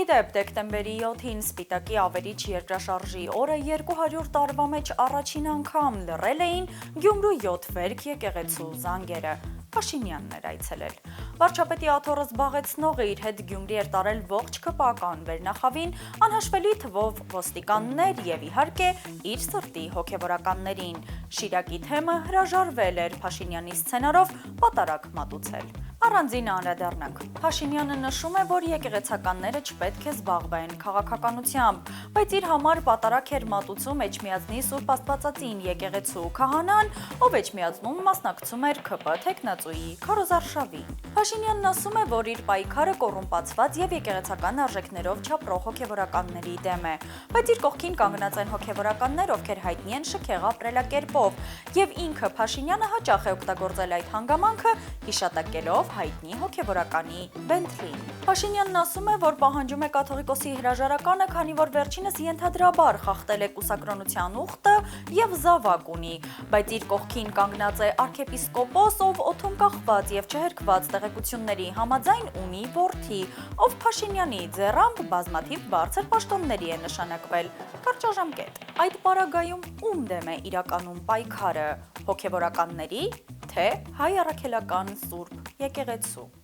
դեպ, դեկտեմբերի 7-ին Սպիտակի ավերիչ երկրաշարժի օրը 200 տարվա մեջ առաջին անգամ լռել էին Գյումրու 7 վերք եկեղեցու զանգերը։ Փաշինյանն էր այցելել։ Վարչապետի աթոռը զբաղեցնողը իր հետ Գյումրի էր տարել ողջ ԿՊԱԿ վերնախավին, անհաշվելի թվով ոստիկաններ եւ իհարկե իր սրտի հոգեվորականներին։ Շիրակի թեմը հրաժարվել էր Փաշինյանի սցենարով պատարագ մատուցել։ Առանձին անդրադառնանք։ Փաշինյանը նշում է, որ եկեղեցականները չպետք է զբաղվեն քաղաքականությամբ, բայց իր համար պատարագ էր մատուցում Էջմիածնի Սուրբ Աստվածածին եկեղեցու քահանան, ով Էջմիածնում մասնակցում էր ՔՊ թեկնածուի քարոզարշավին։ Փաշինյանն ասում է, որ իր պայքարը կոռումպացված եւ եկեղեցական արժեքներով չապրող հոգեվորականների դեմ է, բայց իր կողքին կանգնած են հոգեվորականներ, ովքեր հայտնի են շքեղ ապրելակերպով, եւ ինքը Փաշինյանը հաճախ է օգտագործել այդ հանգամանքը, հիշատակելով հայտնի հոգեվորականի Բենթլին։ Փաշինյանն ասում է, որ պահանջում է կաթողիկոսի հրաժարականը, քանի որ վերջինս ենթադրաբար խախտել է կուսակրոնության ուխտը եւ զավակ ունի, բայց իր կողքին կանգնած է արքեպիսկոպոս, ով օդում կախված եւ չհերկված տեղեկությունների համաձայն ունի որդի, ով Փաշինյանի ձեռամբ բազմաթիվ բարձր պաշտոնների է նշանակվել։ Կարճաժամկետ։ Այդ պարագայում ում դեմ է իրականում պայքարը՝ հոգեվորականների, թե հայ առաքելական Սուրբ եկեղեցու։